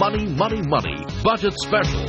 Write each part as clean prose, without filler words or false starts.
Money, Money, Money Budget Special.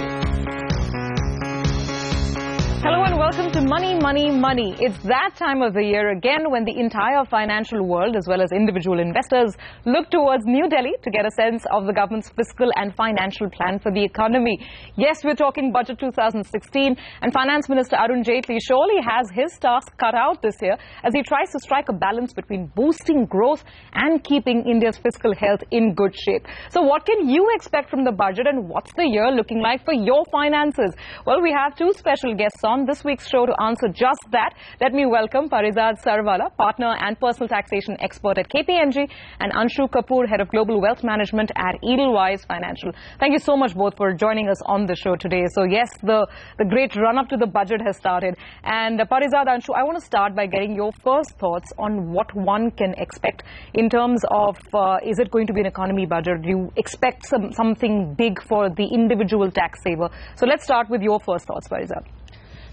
Hello and welcome to Money, Money, Money. It's that time of the year again when the entire financial world as well as individual investors look towards New Delhi to get a sense of the government's fiscal and financial plan for the economy. Yes, we're talking Budget 2016 and Finance Minister ARUN JAITLEY surely has his task cut out this year as he tries to strike a balance between boosting growth and keeping India's fiscal health in good shape. So what can you expect from the budget and what's the year looking like for your finances? Well, we have two special guests on this week's show to answer just that. Let me welcome Parizad Sarwala, partner and personal taxation expert at KPMG, and Anshu Kapoor, head of global wealth management at Edelweiss Financial. Thank you so much both for joining us on the show today. So yes, the great run-up to the budget has started. And Parizad, Anshu, I want to start by getting your first thoughts on what one can expect in terms of, is it going to be an economy budget? Do you expect something big for the individual tax saver? So let's start with your first thoughts, Parizad.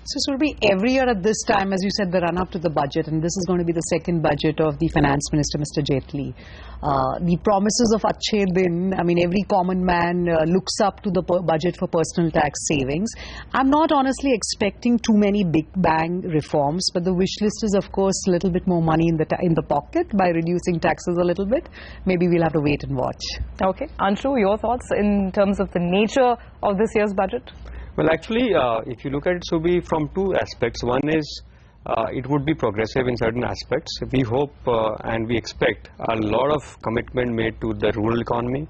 So it will be every year at this time, as you said, the run-up to the budget, and this is going to be the second budget of the Finance Minister, Mr. JAITLEY. The promises of Achhe Din, I mean, every common man looks up to the budget for personal tax savings. I'm not honestly expecting too many big bang reforms, but the wish list is, of course, a little bit more money in the pocket by reducing taxes a little bit. Maybe we'll have to wait and watch. Okay. Anshu, your thoughts in terms of the nature of this year's budget? Well, actually, if you look at it, so be from two aspects. One is it would be progressive in certain aspects. We hope and we expect a lot of commitment made to the rural economy.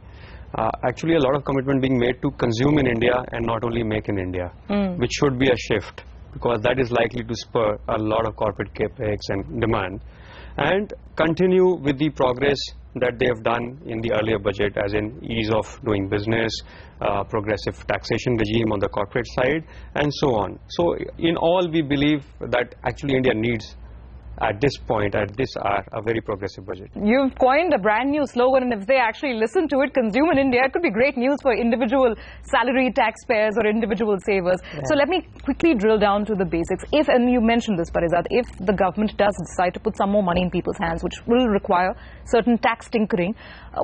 Actually, a lot of commitment being made to consume in India and not only make in India, which should be a shift because that is likely to spur a lot of corporate capex and demand. And continue with the progress that they have done in the earlier budget, as in ease of doing business, progressive taxation regime on the corporate side, and so on. So in all, we believe that actually India needs, at this point, at this hour, a very progressive budget. You've coined a brand new slogan, and if they actually listen to it, consume in India, it could be great news for individual salary taxpayers or individual savers. Yeah. So let me quickly drill down to the basics. If, and you mentioned this, Parizad, if the government does decide to put some more money in people's hands, which will require certain tax tinkering,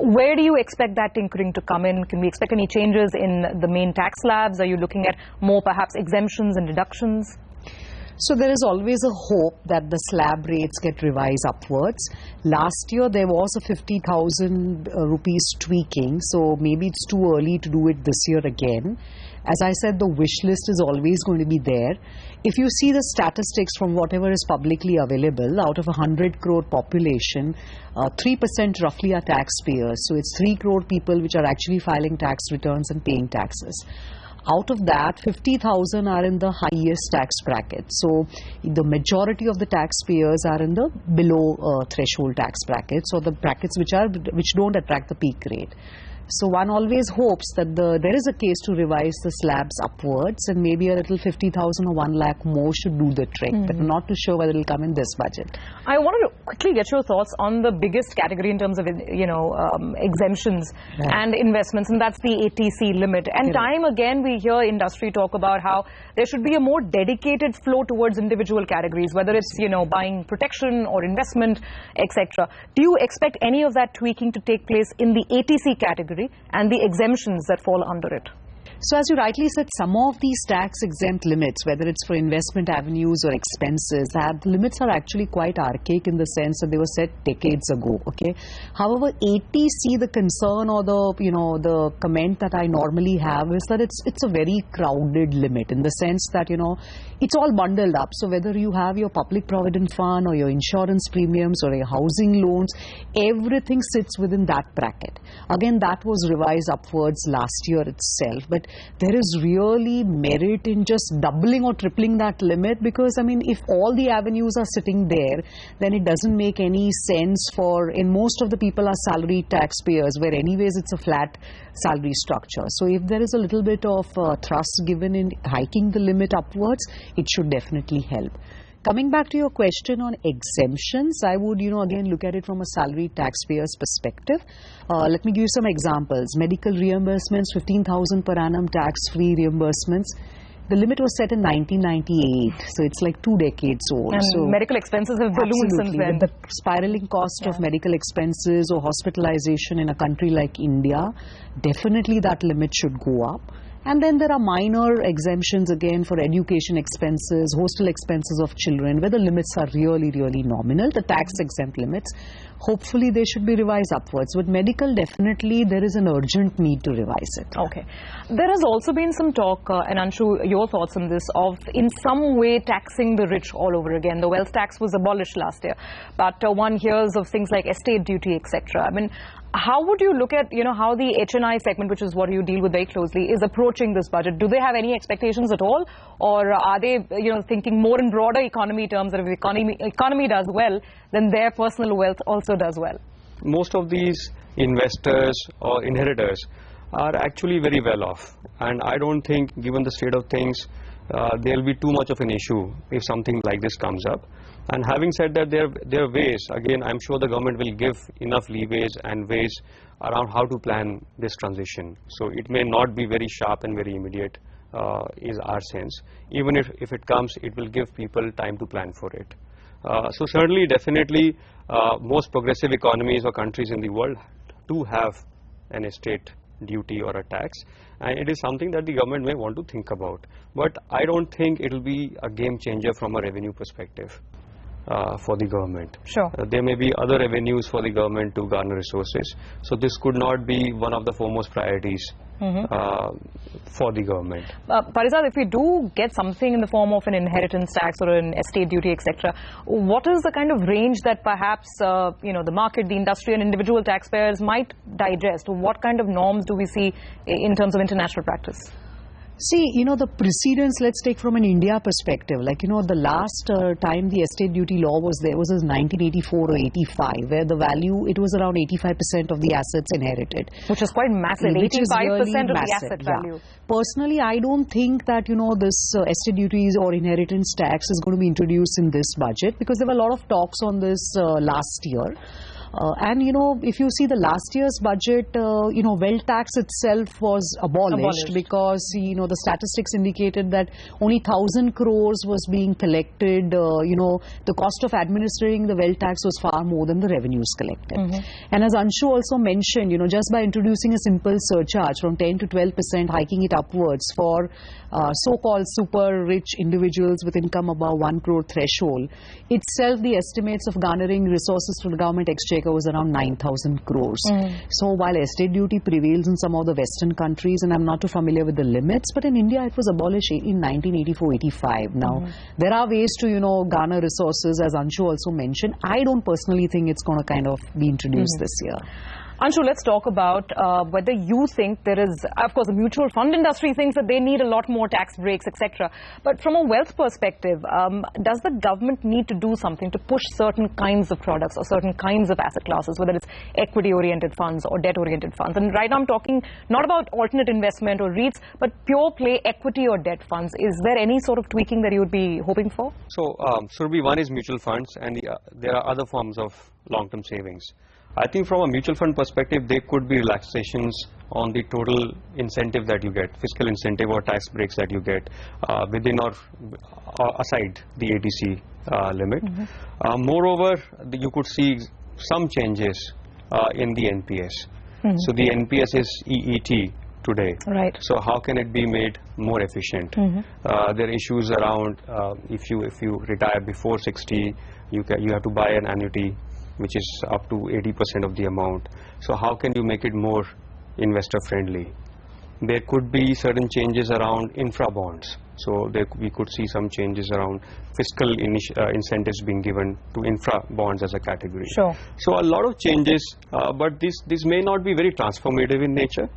where do you expect that tinkering to come in? Can we expect any changes in the main tax slabs? Are you looking at more perhaps exemptions and deductions? So there is always a hope that the slab rates get revised upwards. Last year there was a 50,000 rupees tweaking, so maybe it's too early to do it this year again. As I said, the wish list is always going to be there. If you see the statistics from whatever is publicly available, out of 100 crore population, 3% roughly are taxpayers. So it's 3 crore people which are actually filing tax returns and paying taxes. Out of that, 50,000 are in the highest tax bracket. So the majority of the taxpayers are in the below threshold tax brackets, or the brackets which don't attract the peak rate. So one always hopes that there is a case to revise the slabs upwards, and maybe a little 50,000 or 1 lakh more should do the trick. But I'm not too sure whether it will come in this budget. I wanted to quickly get your thoughts on the biggest category in terms of, exemptions and investments, and that's the ATC limit. And time again, we hear industry talk about how there should be a more dedicated flow towards individual categories, whether it's, buying protection or investment, etc. Do you expect any of that tweaking to take place in the ATC category and the exemptions that fall under it? So as you rightly said, some of these tax-exempt limits, whether it's for investment avenues or expenses, the limits are actually quite archaic in the sense that they were set decades ago. Okay. However, ATC, the concern or the comment that I normally have is that it's a very crowded limit in the sense that it's all bundled up. So whether you have your public provident fund or your insurance premiums or your housing loans, everything sits within that bracket. Again, that was revised upwards last year itself, but there is really merit in just doubling or tripling that limit, because I mean, if all the avenues are sitting there, then it doesn't make any sense and most of the people are salary taxpayers, where anyways it's a flat salary structure. So if there is a little bit of thrust given in hiking the limit upwards, it should definitely help. Coming back to your question on exemptions, I would, again look at it from a salary taxpayer's perspective. Let me give you some examples. Medical reimbursements, 15,000 per annum tax-free reimbursements. The limit was set in 1998, so it's like 2 decades old. And so medical expenses have ballooned since absolutely. then. With the spiraling cost of medical expenses or hospitalization in a country like India, definitely that limit should go up. And then there are minor exemptions again for education expenses, hostel expenses of children, where the limits are really, really nominal, the tax exempt limits. Hopefully they should be revised upwards. But medical, definitely there is an urgent need to revise it. Okay. There has also been some talk, and Anshu, your thoughts on this, of in some way taxing the rich all over again. The wealth tax was abolished last year, but one hears of things like estate duty, etc. I mean, how would you look at, how the HNI segment, which is what you deal with very closely, is approaching this budget? Do they have any expectations at all? Or are they, thinking more in broader economy terms that if the economy does well, then their personal wealth also does well? Most of these investors or inheritors are actually very well off. And I don't think, given the state of things, there will be too much of an issue if something like this comes up. And having said that, there are ways, again, I'm sure the government will give enough leeways and ways around how to plan this transition. So it may not be very sharp and very immediate, is our sense. Even if it comes, it will give people time to plan for it. So certainly, definitely, most progressive economies or countries in the world do have an estate duty or a tax, and it is something that the government may want to think about. But I don't think it will be a game changer from a revenue perspective. For the government. Sure. There may be other avenues for the government to garner resources. So this could not be one of the foremost priorities for the government. Parizad, if we do get something in the form of an inheritance tax or an estate duty, etc., what is the kind of range that perhaps the market, the industry and individual taxpayers might digest? What kind of norms do we see in terms of international practice? See, the precedents, let's take from an India perspective. Like, the last time the estate duty law was there was in 1984 or 85, where the value, it was around 85% of the assets inherited. Which is quite massive, 85% really of the asset value. Personally, I don't think that, this estate duties or inheritance tax is going to be introduced in this budget, because there were a lot of talks on this last year. And if you see the last year's budget, wealth tax itself was abolished because, the statistics indicated that only 1,000 crores was being collected. The cost of administering the wealth tax was far more than the revenues collected. And as Anshu also mentioned, just by introducing a simple surcharge from 10 to 12%, hiking it upwards for so-called super rich individuals with income above 1 crore threshold, itself the estimates of garnering resources from the government exchequer was around 9,000 crores. So while estate duty prevails in some of the Western countries, and I'm not too familiar with the limits, but in India it was abolished in 1984-85. Now, there are ways to, garner resources, as Anshu also mentioned. I don't personally think it's going to kind of be introduced this year. Anshu, let's talk about whether you think there is, of course, the mutual fund industry thinks that they need a lot more tax breaks, etc. But from a wealth perspective, does the government need to do something to push certain kinds of products or certain kinds of asset classes, whether it's equity-oriented funds or debt-oriented funds? And right now I'm talking not about alternate investment or REITs, but pure play equity or debt funds. Is there any sort of tweaking that you would be hoping for? So, Surabhi, one is mutual funds, and there are other forms of long-term savings. I think from a mutual fund perspective, there could be relaxations on the total incentive that you get, fiscal incentive or tax breaks that you get within or aside the ATC limit. Moreover, you could see some changes in the NPS. So the NPS is EET today. Right. So how can it be made more efficient? There are issues around if you retire before 60, you have to buy an annuity, which is up to 80% of the amount. So how can you make it more investor friendly? There could be certain changes around infra bonds. So we could see some changes around fiscal incentives being given to infra bonds as a category. Sure. So a lot of changes, but this may not be very transformative in nature.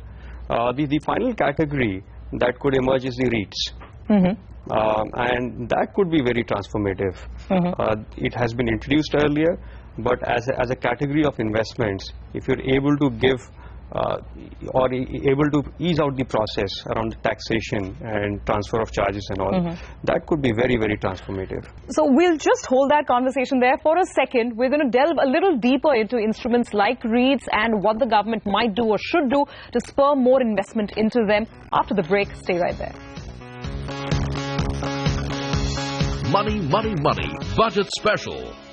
The final category that could emerge is the REITs. And that could be very transformative. It has been introduced earlier, but as a category of investments, if you're able to give or able to ease out the process around taxation and transfer of charges and all, that could be very, very transformative. So we'll just hold that conversation there for a second. We're going to delve a little deeper into instruments like REITs and what the government might do or should do to spur more investment into them. After the break, stay right there. Money, Money, Money Budget Special.